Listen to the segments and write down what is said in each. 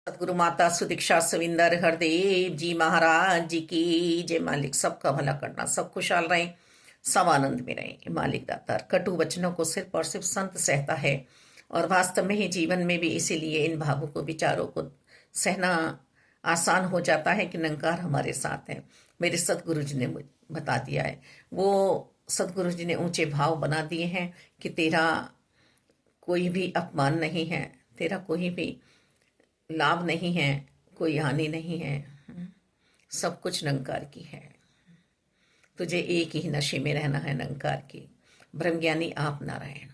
सदगुरु माता सुदीक्षा सविंदर हरदेव जी महाराज जी की जय। मालिक सबका भला करना, सब खुशहाल रहें, सब आनंद में रहें। मालिक दातार कटु वचनों को सिर्फ और सिर्फ संत सहता है, और वास्तव में ही जीवन में भी इसीलिए इन भावों को, विचारों को सहना आसान हो जाता है कि निरंकार हमारे साथ है। मेरे सदगुरु जी ने मुझे बता दिया है, वो सदगुरु जी ने ऊंचे भाव बना दिए हैं कि तेरा कोई भी अपमान नहीं है, तेरा कोई भी लाभ नहीं है, कोई हानि नहीं है, सब कुछ निरंकार की है। तुझे एक ही नशे में रहना है, निरंकार की। ब्रह्मज्ञानी आप नारायण।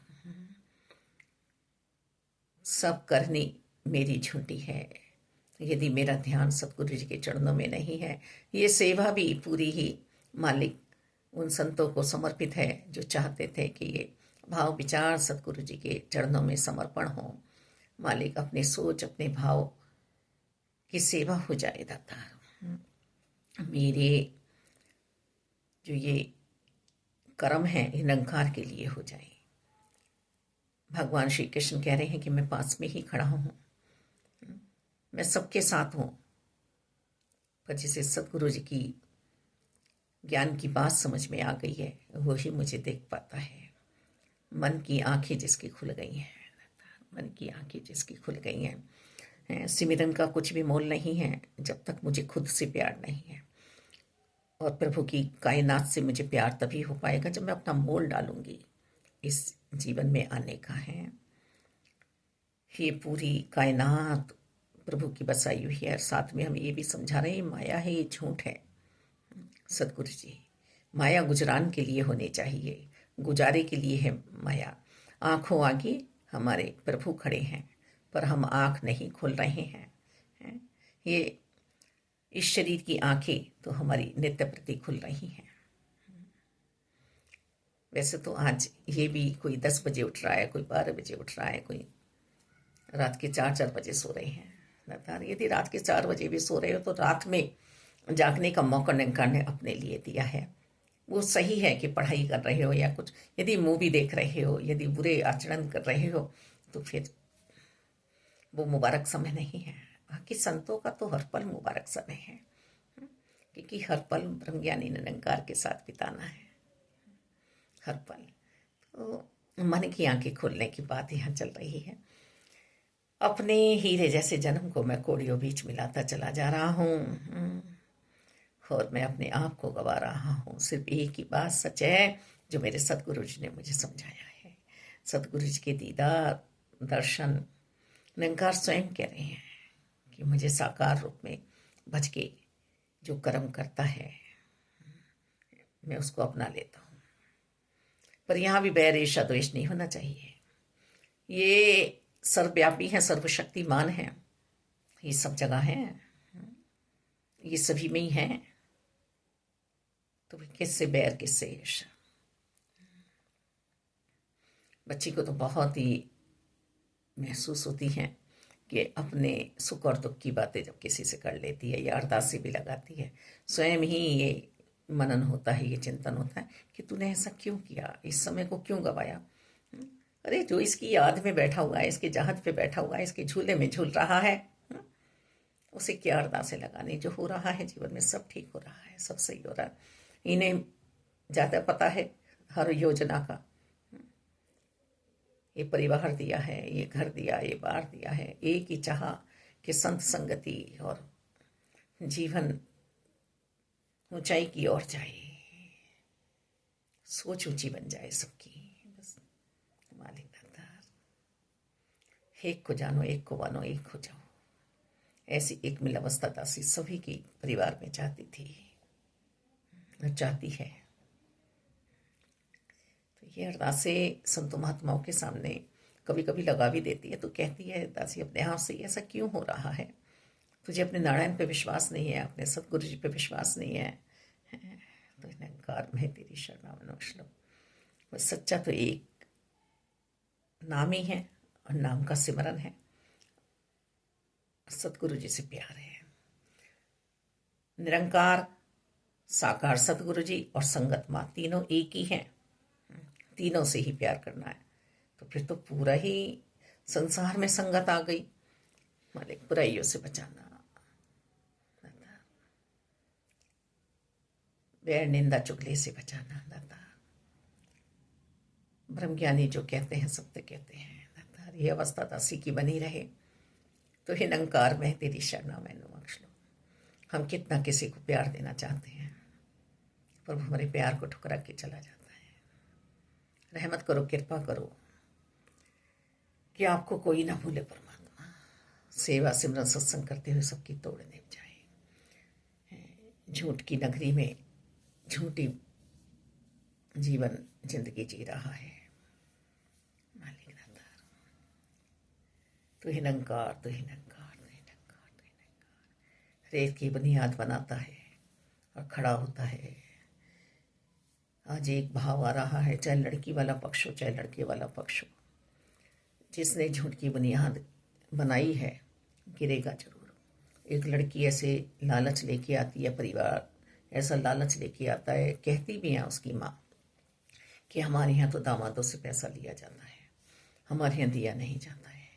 सब करनी मेरी झूठी है, यदि मेरा ध्यान सतगुरु जी के चरणों में नहीं है। ये सेवा भी पूरी ही मालिक उन संतों को समर्पित है जो चाहते थे कि ये भाव विचार सतगुरु जी के चरणों में समर्पण हो। मालिक अपने सोच, अपने भाव की सेवा हो जाए दाता। मेरे जो ये कर्म है ये निरंकार के लिए हो जाए। भगवान श्री कृष्ण कह रहे हैं कि मैं पास में ही खड़ा हूं, मैं सबके साथ हूं, पर जिसे सतगुरु जी की ज्ञान की बात समझ में आ गई है वो ही मुझे देख पाता है। मन की आंखें जिसकी खुल गई हैं, मन की आंखें जिसकी खुल गई हैं, सिमरन का कुछ भी मोल नहीं है जब तक मुझे खुद से प्यार नहीं है। और प्रभु की कायनात से मुझे प्यार तभी हो पाएगा जब मैं अपना मोल डालूंगी। इस जीवन में आने का है, ये पूरी कायनात प्रभु की बसाई हुई है। और साथ में हम ये भी समझा रहे हैं माया है, ये झूठ है। सतगुरु जी, माया गुजरान के लिए होनी चाहिए, गुजारे के लिए है माया। आंखों आगे हमारे प्रभु खड़े हैं, पर हम आंख नहीं खोल रहे हैं। ये इस शरीर की आंखें तो हमारी नित्य प्रति खुल रही हैं। वैसे तो आज ये भी कोई 10 बजे उठ रहा है, कोई 12 बजे उठ रहा है, कोई रात के 4-4 बजे सो रहे हैं। लगातार यदि रात के 4 बजे भी सो रहे हो तो रात में जागने का मौका निरंकार ने अपने लिए दिया है। वो सही है कि पढ़ाई कर रहे हो या कुछ, यदि मूवी देख रहे हो, यदि बुरे आचरण कर रहे हो तो फिर वो मुबारक समय नहीं है। बाकी संतों का तो हर पल मुबारक समय है, क्योंकि हर पल ब्रह्मज्ञानी निरंकार के साथ बिताना है, हर पल। तो मन की आंखें खोलने की बात यहाँ चल रही है। अपने हीरे जैसे जन्म को मैं कोड़ियों बीच मिलाता चला जा रहा हूँ, और मैं अपने आप को गवा रहा हूँ। सिर्फ एक ही बात सच है जो मेरे सतगुरु जी ने मुझे समझाया है। सतगुरु जी के दीदार दर्शन निरंकार स्वयं कह रहे हैं कि मुझे साकार रूप में भज के जो कर्म करता है मैं उसको अपना लेता हूँ। पर यहाँ भी बैर ईर्ष्या द्वेष नहीं होना चाहिए। ये सर्वव्यापी है, सर्वशक्तिमान है, ये सब जगह है, ये सभी में ही है, तो किससे बैर, किससे ईर्ष्या। बच्ची को तो बहुत ही महसूस होती है कि अपने सुख और दुख की बातें जब किसी से कर लेती है या अरदासी भी लगाती है, स्वयं ही ये मनन होता है, ये चिंतन होता है कि तूने ऐसा क्यों किया, इस समय को क्यों गवाया। अरे जो इसकी याद में बैठा हुआ है, इसके जहाज पे बैठा हुआ है, इसके झूले में झूल रहा है, उसे क्या अरदासें लगानी। जो हो रहा है जीवन में सब ठीक हो रहा है, सब सही हो रहा है। इन्हें ज़्यादा पता है हर योजना का। ये परिवार दिया है, ये घर दिया, ये बार दिया है, एक ही चाह कि संत संगति और जीवन ऊंचाई की ओर जाए, सोच ऊंची बन जाए सबकी। बस मालिक दातार, एक को जानो, एक को मानो, एक हो जाओ, ऐसी एक मिल अवस्था दासी सभी की परिवार में चाहती थी और चाहती है। तो ये अरदासें संतो महात्माओं के सामने कभी कभी लगा भी देती है, तो कहती है दासी अपने आप से ऐसा क्यों हो रहा है, तुझे अपने नारायण पे विश्वास नहीं है, अपने सतगुरु जी पे विश्वास नहीं है, तो निरंकार में तेरी शरणागति। बस सच्चा तो एक नाम ही है, और नाम का सिमरन है, सतगुरु जी से प्यार है। निरंकार, साकार सतगुरु जी और संगत माँ तीनों एक ही हैं, तीनों से ही प्यार करना है। तो फिर तो पूरा ही संसार में संगत आ गई। मालिक बुराइयों से बचाना, दाता बैर निंदा चुगली से बचाना, दाता ब्रह्मज्ञानी जो कहते हैं सत्य कहते हैं, दाता ये अवस्था दासी की बनी रहे। तो हे निरंकार में तेरी शरणा मैनू बख्श लो। हम कितना किसी को प्यार देना चाहते हैं, प्रभु हमारे प्यार को ठुकरा के चला जाता है। रहमत करो, कृपा करो कि आपको कोई ना भूले परमात्मा। सेवा सिमरन सत्संग करते हुए सबकी तोड़ नहीं जाए। झूठ की नगरी में झूठी जीवन जिंदगी जी रहा है। मालिक दाता तू ही निरंकार, तू ही निरंकार, तू ही निरंकार, तू ही निरंकार। रेत की बुनियाद बनाता है और खड़ा होता है। आज एक भाव आ रहा है, चाहे लड़की वाला पक्ष हो चाहे लड़के वाला पक्ष हो, जिसने झूठ की बुनियाद बनाई है गिरेगा जरूर। एक लड़की ऐसे लालच लेके आती है, परिवार ऐसा लालच लेके आता है, कहती भी है उसकी माँ कि हमारे यहाँ तो दामादों से पैसा लिया जाता है, हमारे यहाँ दिया नहीं जाता है।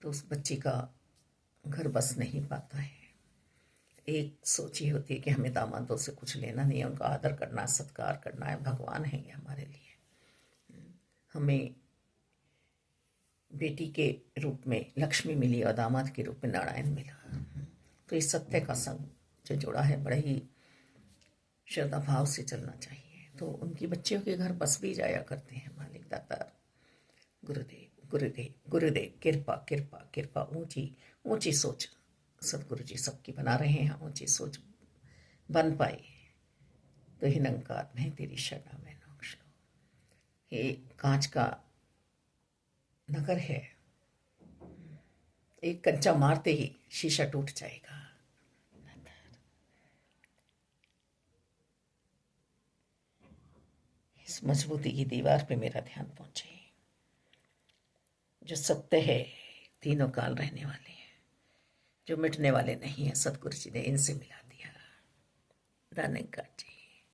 तो उस बच्ची का घर बस नहीं पाता है। एक सोच ही होती है कि हमें दामादों से कुछ लेना नहीं है, उनका आदर करना है, सत्कार करना है, भगवान है ये हमारे लिए। हमें बेटी के रूप में लक्ष्मी मिली और दामाद के रूप में नारायण मिला। तो इस सत्य का संग जो जुड़ा है बड़े ही श्रद्धा भाव से चलना चाहिए। तो उनकी बच्चियों के घर बस भी जाया करते हैं। मालिक दातार गुरुदेव गुरुदेव गुरुदेव कृपा कृपा कृपा। ऊंची ऊंची सोच सदगुरु जी सबकी बना रहे हैं, ऊंची सोच बन पाए। तो ही निरंकार में तेरी शरणा में नोक्ष लो। ये कांच का नगर है, एक कंचा मारते ही शीशा टूट जाएगा। इस मजबूती की दीवार पे मेरा ध्यान पहुंचे। जो सत्य है तीनों काल रहने वाले हैं, जो मिटने वाले नहीं है, सतगुरु जी ने इनसे मिला दिया। धन्यवाद जी।